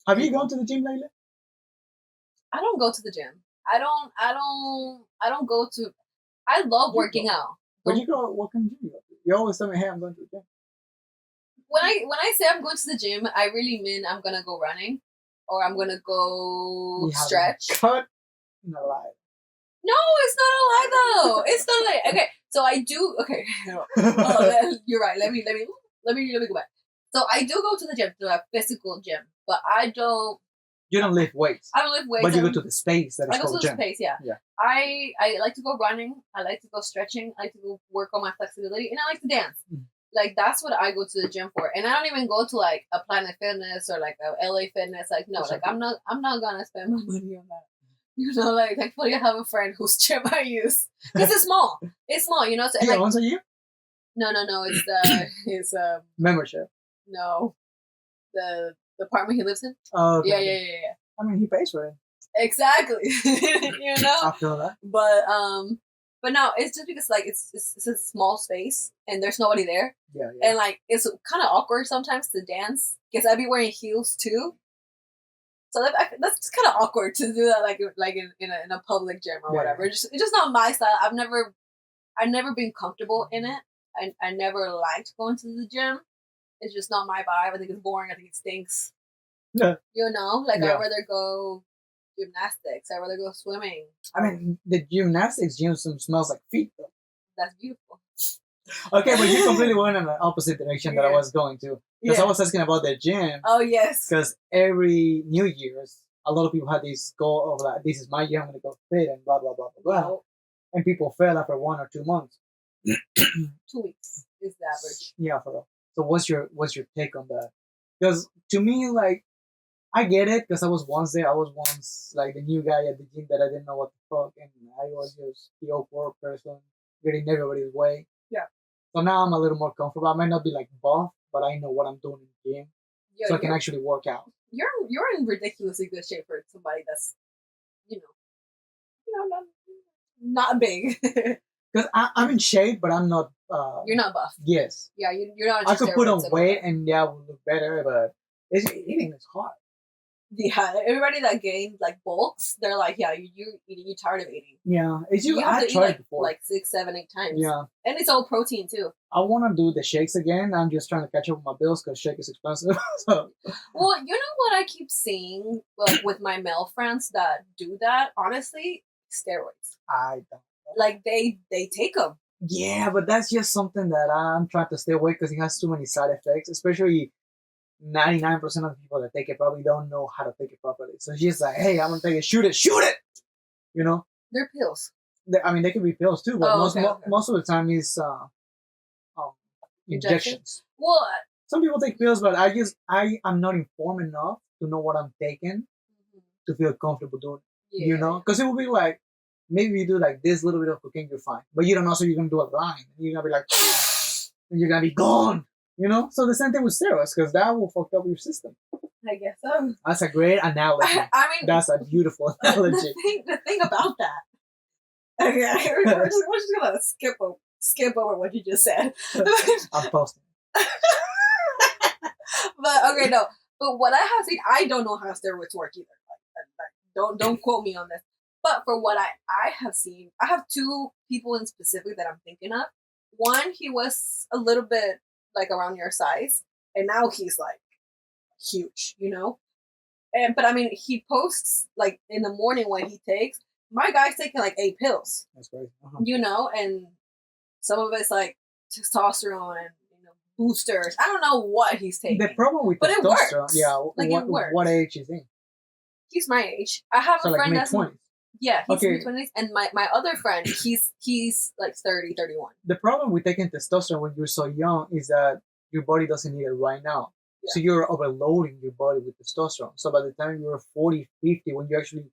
Have you gone to the gym lately? I don't go to the gym. I don't go to. I love working out. But you go. What kind of gym you go to? You always tell me, "Hey, I'm going to the gym." When I say I'm going to the gym, I really mean I'm gonna go running, or I'm gonna go stretch. Cut. No lie. No, it's not a lie though. It's not like okay. So I do okay. You're right. Let me go back. So I do go to the gym, to a physical gym, but I don't. You don't lift weights. I don't lift weights. But you go to the space that is called gym. I go to the space, yeah. I like to go running. I like to go stretching. I like to go work on my flexibility, and I like to dance. Like that's what I go to the gym for. And I don't even go to like a Planet Fitness or like a LA Fitness. Like no, like I'm not gonna spend my money on that. You know, like thankfully I have a friend whose gym I use because it's small. It's small, you know. So, once a year? No. It's his membership. No, the apartment he lives in. Oh, okay. Yeah. I mean, he pays for it. Exactly. You know. I feel that. But no, it's just because like it's a small space and there's nobody there. Yeah. And like it's kind of awkward sometimes to dance because I'd be wearing heels too. So that's kind of awkward to do that like in a public gym or whatever. It's just not my style. I've never been comfortable in it. I never liked going to the gym. It's just not my vibe. I think it's boring. I think it stinks. Yeah. You know, like I'd rather go gymnastics. I'd rather go swimming. I mean, the gymnastics gym smells like feet though. That's beautiful. Okay, but you completely went in the opposite direction that I was going to. Because I was asking about the gym. Oh, yes. Because every New Year's, a lot of people had this goal of like, this is my year, I'm going to go fit and blah, blah, blah, blah, blah. And people fail after 1 or 2 months. 2 weeks is the average. Yeah, for real. So what's your take on that? Because to me, like, I get it because I was once there. I was once like the new guy at the gym that I didn't know what the fuck. And I was just the awkward person getting everybody's way. Yeah. So now I'm a little more comfortable. I might not be like buff, but I know what I'm doing in the gym, so I can actually work out. You're in ridiculously good shape for somebody that's, not big. Because I'm in shape, but I'm not. You're not buff. Yes. Yeah, you're not. I could put on weight and it would look better, but eating is hard. Yeah, everybody that gains like bulks, they're like, yeah, you're tired of eating. Yeah, you have to eat like 6, 7, 8 times. Yeah, and it's all protein too. I want to do the shakes again. I'm just trying to catch up with my bills because shake is expensive. So. Well, you know what I keep seeing with my male friends that do that. Honestly, steroids. I don't know. Like they take them. Yeah, but that's just something that I'm trying to stay away because it has too many side effects, especially. 99% of the people that take it probably don't know how to take it properly. So she's like, hey, I'm going to take it. Shoot it. You know? They're pills. They can be pills too, but most of the time is injections. Well, some people take pills, but I'm not informed enough to know what I'm taking to feel comfortable doing it. You know? Because it will be like, maybe you do like this little bit of cocaine, you're fine. But you don't know, so you're going to do a line. You're going to be like, and you're going to be gone. You know, so the same thing with steroids, because that will fuck up your system. I guess so. That's a great analogy. I mean, that's a beautiful analogy. The thing about that. Okay, we're just gonna skip over what you just said. I'm posting. But okay, no. But what I have seen, I don't know how steroids work either. Don't quote me on this. But for what I have seen, I have 2 people in specific that I'm thinking of. One, he was a little bit like around your size, and now he's like huge, you know. But I mean, he posts like in the morning when he takes. My guy's taking like 8 pills. That's right. You know, and some of it's like testosterone and boosters. I don't know what he's taking. The problem with but testosterone, it works. What age is he? He's my age. I have a friend that's mid-20s. Yeah, he's mid-20s, and my other friend, he's like 30, 31. The problem with taking testosterone when you're so young is that your body doesn't need it right now. Yeah. So you're overloading your body with testosterone. So by the time you're 40, 50, when you actually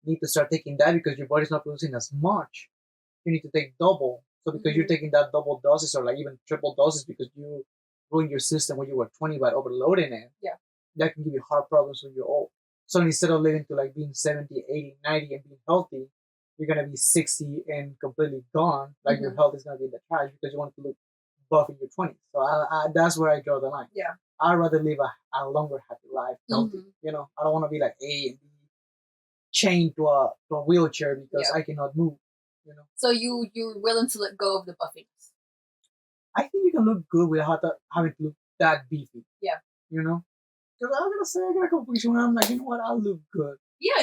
need to start taking that because your body's not producing as much, you need to take double. So because you're taking that double doses or like even triple doses because you ruined your system when you were 20 by overloading it, that can give you heart problems when you're old. So instead of living to like being 70, 80, 90 and being healthy, you're going to be 60 and completely gone. Like your health is going to be in the trash because you want to look buff in your 20s. So that's where I draw the line. Yeah. I'd rather live a longer, happy life, healthy. Mhm. You know, I don't want to be like A and be chained to a wheelchair because Yeah. I cannot move. You know, So you're willing to let go of the buffiness. I think you can look good without having to look that beefy. Yeah. You know, because I'm gonna say I got a complexion where I'm like, you know what, I look good. Yeah,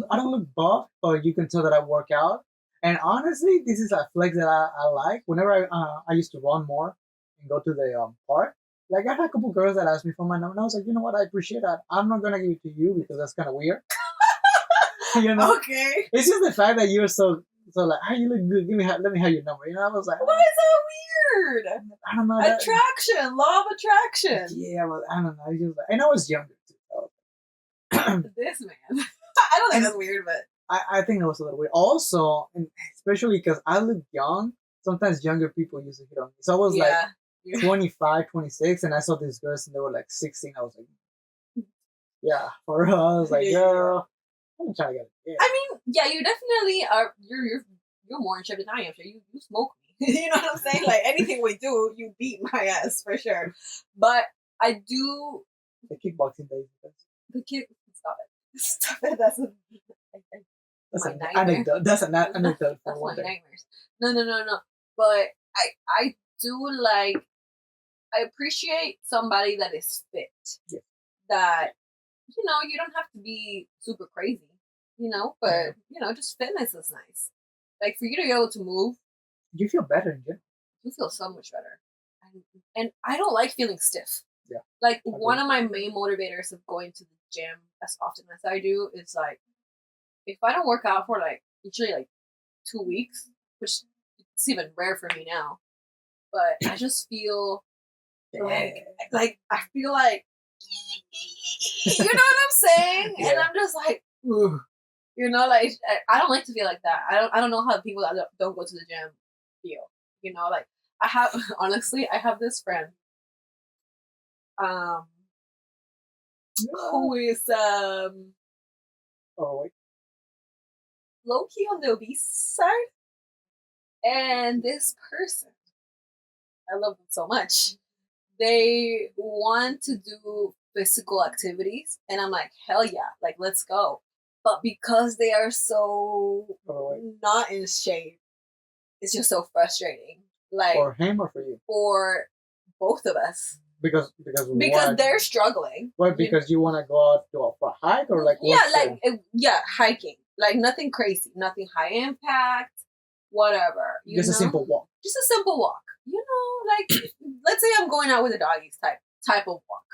I don't look buff, but you can tell that I work out. And honestly, this is a flex that I like. Whenever I used to run more and go to the park, like I had a couple girls that asked me for my number, and I was like, you know what, I appreciate that. I'm not gonna give it to you because that's kind of weird. You know, Okay. it's just the fact that you're so like, hey, you look good. Let me have your number. You know, I was like, Why is that weird? I don't know. That, Attraction, law of attraction. yeah, well, I don't know. I just, and I was younger too. So. This man. I don't think And- that's weird, but I think that was a little weird. Also, and especially because I look young, sometimes younger people used to hit on me. So I was like yeah. 25, 26, and I saw these girls and they were like 16. I was like, yeah, for real. I was like, Yeah. girl, I'm trying to get it. Yeah. I mean, yeah, you definitely are. You're more in shape than I am. So you smoke me. You know what I'm saying? Like anything we do, you beat my ass for sure. But I do. The kickboxing days. The kid. Stop it. Stop it. That's That's my an nightmare. anecdote. That's an anecdote for That's one my day. nightmares. No. But I do like. I appreciate somebody that is fit. Yeah. That you don't have to be super crazy. But Yeah. just fitness is nice. Like for you to be able to move, You feel better in general. you feel so much better. And I don't like feeling stiff. Yeah. Like Agree. one of my main motivators of going to the gym as often as I do is like if I don't work out for like usually like 2 weeks, which it's even rare for me now, but I just feel like I feel like you know what I'm saying? Yeah. And I'm just like Ooh. like I don't like to feel like that. I don't know how people that don't go to the gym feel. Like I have honestly, I have this friend, who is Oh wait. low key on the obese side, and this person, I love them so much. They want to do physical activities, and I'm like, hell yeah, like let's go. But because they are so Oh wait. not in shape, it's just so frustrating. Like For him or for you? for both of us. Because Because they're struggling. What? Because you want to go out for a hike or like Yeah, what's like hiking. Like nothing crazy, nothing high impact, whatever. just a simple walk. Just a simple walk. Like let's say I'm going out with the doggies type of walk.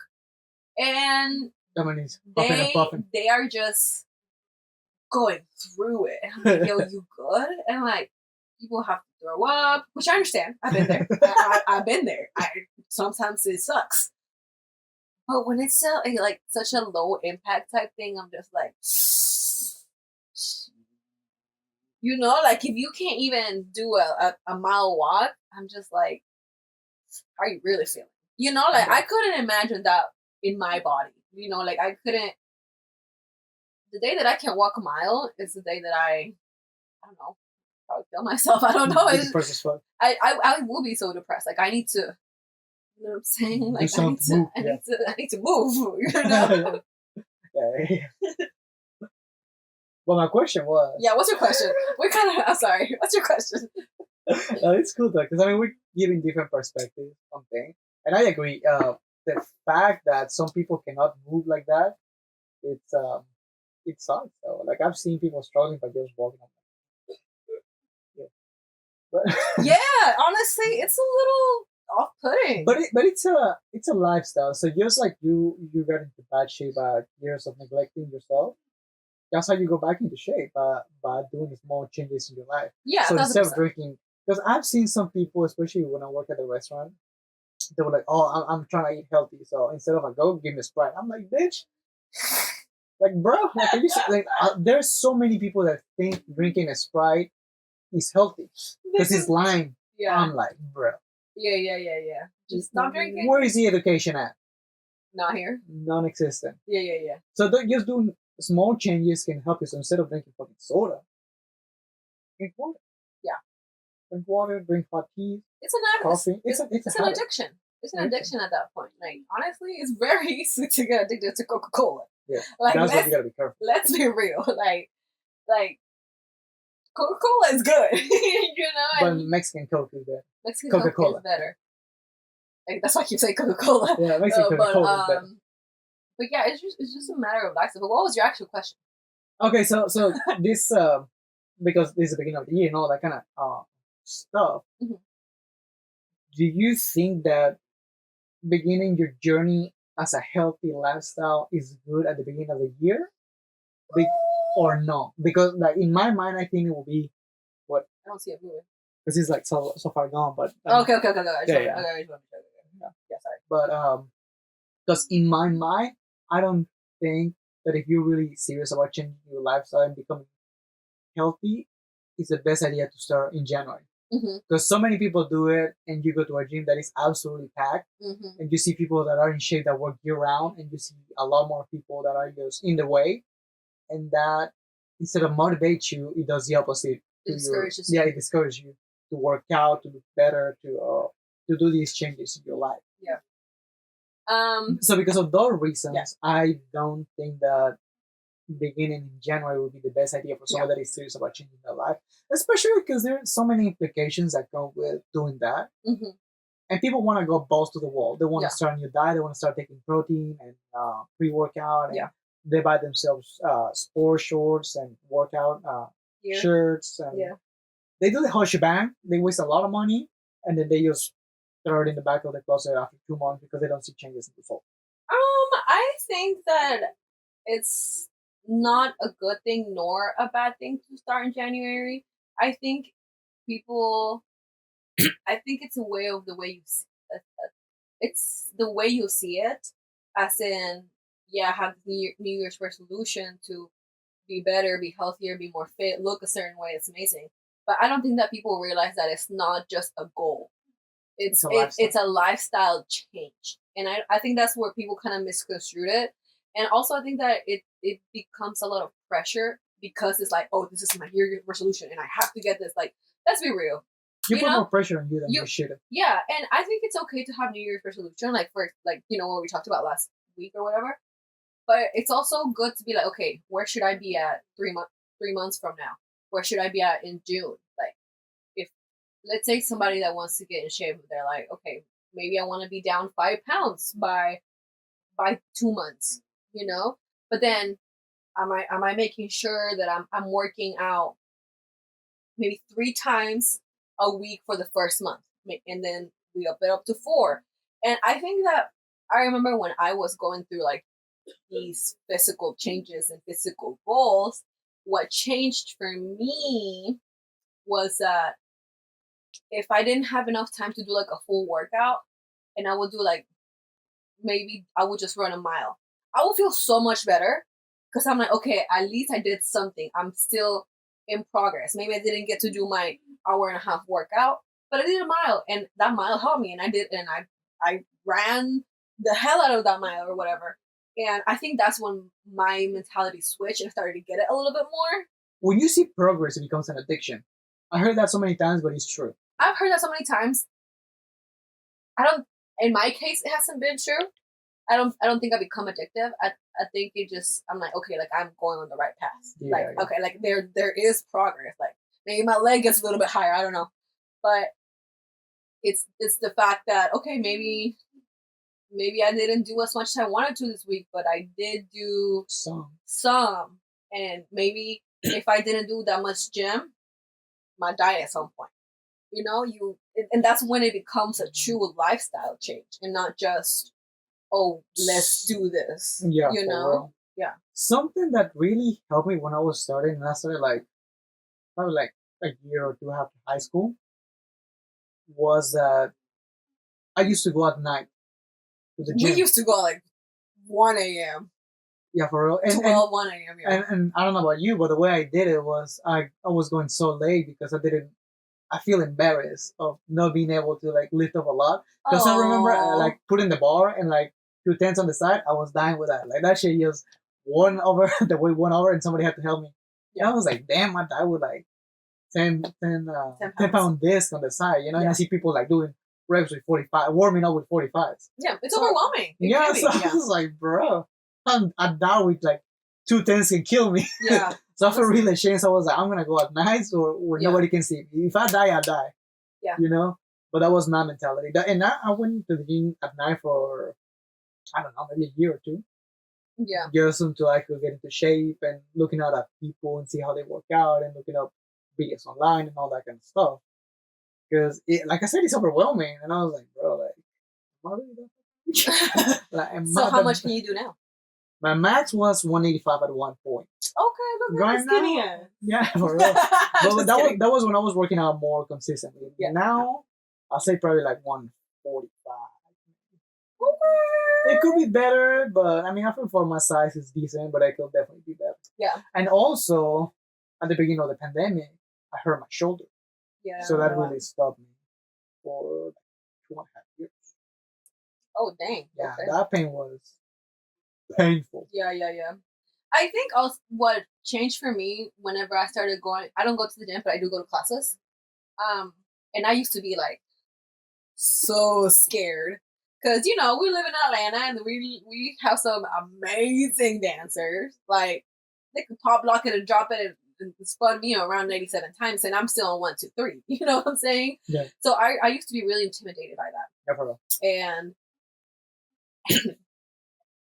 And That means puffing and puffing. they are just going through it. And I'm like, yo, you good? And like people have to throw up, which I understand. I've been there. I've been there. Sometimes it sucks. But when it's like such a low impact type thing, I'm just like, like if you can't even do a mile walk, I'm just like, how are you really feeling? Like I couldn't imagine that in my body. Like I couldn't. The day that I can't walk a mile is the day that I don't know, probably kill myself. I don't know. Depressed as fuck. I will be so depressed. Like I need to. You know what I'm saying? Like I need to move. Yeah. Well, my question was. Yeah. What's your question? I'm sorry. What's your question? It's cool though, because I mean we're giving different perspectives on things, and I agree. The fact that some people cannot move like that, it sucks. So, like I've seen people struggling by just walking. Yeah. But Yeah. Honestly, it's a little off-putting. but it's a lifestyle. So just like you got into bad shape by years of neglecting yourself. That's how you go back into shape by doing small changes in your life. Yeah. So 1,000%. instead of drinking, because I've seen some people, especially when I work at the restaurant, they were like, "Oh, I'm trying to eat healthy, so instead of a Coke, give me a Sprite." I'm like, "Bitch, like, bro, like, there's so many people that think drinking a Sprite is healthy because it's lime." Yeah. I'm like, bro. Yeah. Just stop drinking. Where is the education at? Not here. Non-existent. Yeah. So just doing small changes can help you. So instead of drinking fucking soda, drink water. Yeah. drink water, drink hot tea, It's an coffee. It's it's a an habit. addiction. It's an Okay. addiction at that point. Like honestly, it's very easy to get addicted to Coca Cola. Yeah, Like that's why let's you gotta be careful. let's be real. Like Coca Cola is good, But and Mexican Coke is better. Mexican Coke Coca-Cola. is better. Like that's why I keep saying Coca Cola. Yeah, Mexican Coca-Cola is better. But yeah, it's just a matter of lifestyle. But what was your actual question? Okay, so this because this is the beginning of the year and all that kind of stuff. Mhm. Do you think that beginning your journey as a healthy lifestyle is good at the beginning of the year, Be- or no? Because like in my mind, I think it will be what I don't see it moving. because it's like so far gone. But Okay. yeah, yeah. Okay. Yeah, sorry. But because in my mind, I don't think that if you're really serious about changing your lifestyle and becoming healthy, it's the best idea to start in January. Mm-hmm. Because so many people do it, and you go to a gym that is absolutely packed, Mm-hmm. and you see people that are in shape that work year round, and you see a lot more people that are just in the way, and that instead of motivate you, it does the opposite. It discourages you. Yeah, it discourages you to work out, to look better, to do these changes in your life. Yeah. So because of those reasons, Yeah. I don't think that beginning in January would be the best idea for someone that is serious about changing their life, especially because there are so many implications that come with doing that. Mm-hmm. And people want to go balls to the wall. They want Yeah. to start a new diet. They want to start taking protein and pre-workout. And Yeah. they buy themselves sport shorts and workout Yeah. shirts. And Yeah. they do the whole shebang. They waste a lot of money, and then they just throw it in the back of the closet after 2 months because they don't see changes in the fall. I think that it's not a good thing nor a bad thing to start in January. I think people, I think it's a way of the way you, it's the way you see it, as in, yeah, have New Year's resolution to be better, be healthier, be more fit, look a certain way. It's amazing, but I don't think that people realize that it's not just a goal. It's a lifestyle change, and I think that's where people kind of misconstrued it. And also I think that it becomes a lot of pressure because it's like, oh, this is my year resolution and I have to get this. Like, let's be real. You You put know? more pressure on you than you should. Yeah, and I think it's okay to have New Year's resolution, like for like what we talked about last week or whatever. But it's also good to be like, okay, where should I be at 3 months from now? Where should I be at in June? Like, if let's say somebody that wants to get in shape, they're like, okay, maybe I want to be down 5 pounds by 2 months, But then am I making sure that I'm working out maybe 3 times a week for the first month, and then we up it up to 4. And I think that I remember when I was going through like these physical changes and physical goals, what changed for me was that if I didn't have enough time to do like a full workout, and I would do like, maybe I would just run a mile, I would feel so much better because I'm like, okay, at least I did something. I'm still in progress. Maybe I didn't get to do my hour and a half workout, but I did a mile, and that mile helped me, and I ran the hell out of that mile or whatever. And I think that's when my mentality switched and I started to get it a little bit more. When you see progress, it becomes an addiction. I heard that so many times, but it's true. I've heard that so many times. In my case, it hasn't been true. I don't think I become addictive. I think I'm like, okay, like I'm going on the right path. Yeah. Okay, like there is progress. Like maybe my leg gets a little bit higher. I don't know, but it's the fact that, okay, maybe I didn't do as much as I wanted to this week, but I did do some, and maybe if I didn't do that much gym, my diet at some point, and that's when it becomes a true lifestyle change and not just, oh, let's do this. Yeah, Yeah. Something that really helped me when I was starting, and I started like probably like a year or two after high school, was that I used to go at night to the gym. We used to go like 1 a.m. Yeah, for real. 1 a.m. Yeah. And I don't know about you, but the way I did it was I was going so late because I feel embarrassed of not being able to like lift up a lot. Because I remember like putting the bar and like 2 tens on the side, I was dying with that. Like that shit just won over the weight 1 hour, and somebody had to help me. Yeah. And I was like, damn, my dad would like 10 10 pounds. pound disc on the side, you know, and I Yeah. see people like doing reps with 45, warming up with 45s. Yeah, it's So- overwhelming. It Yeah, can be, so I was like, bro, I'm down with like 2 10s can kill me. yeah. So I felt really ashamed. So I was like, I'm gonna go at night where Yeah. nobody can see me. If I die, I die. Yeah. You know? But that was my mentality. And I went to the gym at night for, I don't know, maybe a year or two. Yeah. Just until I could get into shape and looking out at people and see how they work out and looking up videos online and all that kind of stuff. Because, like I said, it's overwhelming. And I was like, bro, like, am I really that? Like, am So I how that- much can you do now? My max was 185 at one point. Okay, look Right at the skinny now? end. Yeah, for real. But Just that kidding. was when I was working out more consistently. Yeah. Now, I'll say probably like 145. Okay. It could be better, but I mean, I feel for my size is decent, but I could definitely be better. Yeah. And also, at the beginning of the pandemic, I hurt my shoulder. Yeah. So that really stopped me for like 2.5 years. Oh dang. Yeah, Okay. that pain was painful. Yeah. I think also what changed for me whenever I started going, I don't go to the gym, but I do go to classes. And I used to be like so scared because you know we live in Atlanta and we have some amazing dancers. Like they could pop lock it and drop it and spun me around 97 times, and I'm still on 1 2 3. You know what I'm saying? Yeah. So I used to be really intimidated by that, Yeah, for real. and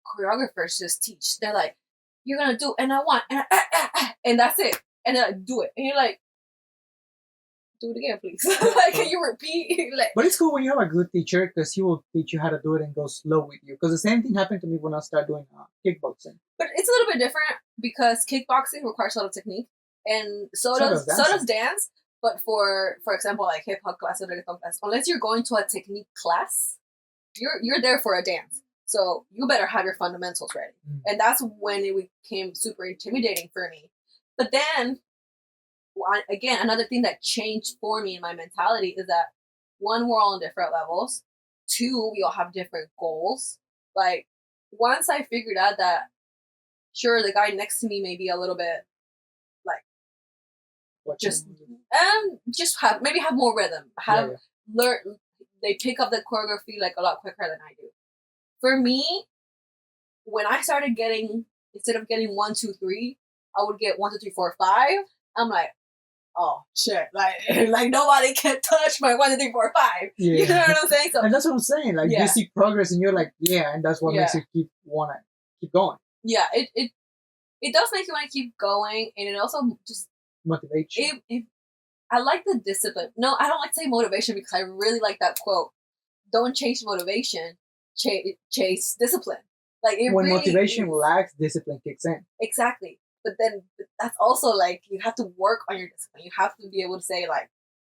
choreographers just teach. They're like, "You're gonna do," and I want, and that's it, and they're like, "Do it," and you're like, "Do it again, please." Like, can you repeat? Like, But it's cool when you have a good teacher because he will teach you how to do it and go slow with you. Because the same thing happened to me when I started doing kickboxing. but it's a little bit different because kickboxing requires a lot of technique, and so does dance. But for example, like hip hop class or reggaeton class, unless you're going to a technique class, you're there for a dance. So you better have your fundamentals ready. Mm. And that's when it became super intimidating for me. But then, again, another thing that changed for me in my mentality is that one, we're all on different levels. Two, we all have different goals. Like, once I figured out that, sure, the guy next to me may be a little bit just have more rhythm. Learn. They pick up the choreography like a lot quicker than I do. For me, when I started getting, instead of getting 1 2 3, I would get 1 2 3 4 5. I'm like, oh shit! Like nobody can touch my 1 2 3 4 5. Yeah. You know what I'm saying? So And that's what I'm saying. Like Yeah. you see progress and you're like, yeah, and that's what makes you wanna keep going. yeah, it does make you want to keep going, and it also just Motivate you. I like the discipline. No, I don't like to say motivation because I really like that quote. Don't chase motivation, chase discipline. Like it When really motivation is. lacks, discipline kicks in. Exactly. But then that's also like you have to work on your discipline. You have to be able to say like,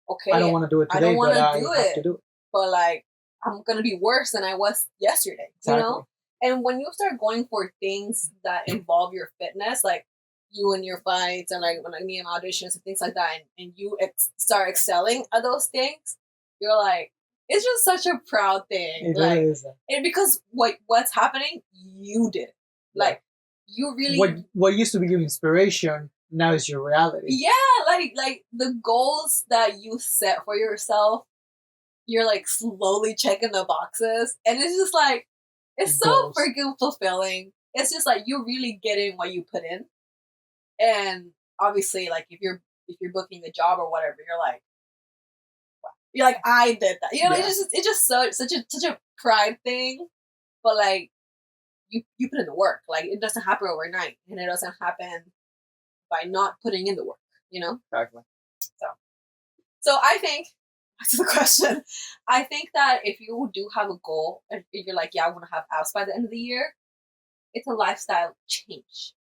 okay, I don't want to do it I today, don't wanna but I do have it. to do it. but like I'm gonna be worse than I was yesterday. Exactly. You know? And when you start going for things that involve your fitness, like you and your fights and like me and my auditions and things like that, and you start excelling at those things, you're like, it's just such a proud thing. It like, really is. and because what's happening, you did. Like, you really. What used to be your inspiration now is your reality. Yeah, like the goals that you set for yourself, you're like slowly checking the boxes, and it's just like it's so Goals. freaking fulfilling. It's just like you're really getting what you put in, and obviously, like if you're booking a job or whatever, you're like, wow. You're like, I did that. You know, Yeah. it's just such a pride thing, but like you put in the work. Like it doesn't happen overnight, and it doesn't happen by not putting in the work. You know. Exactly. So I think, back to the question, I think that if you do have a goal, if you're like, yeah, I want to have abs by the end of the year, it's a lifestyle change.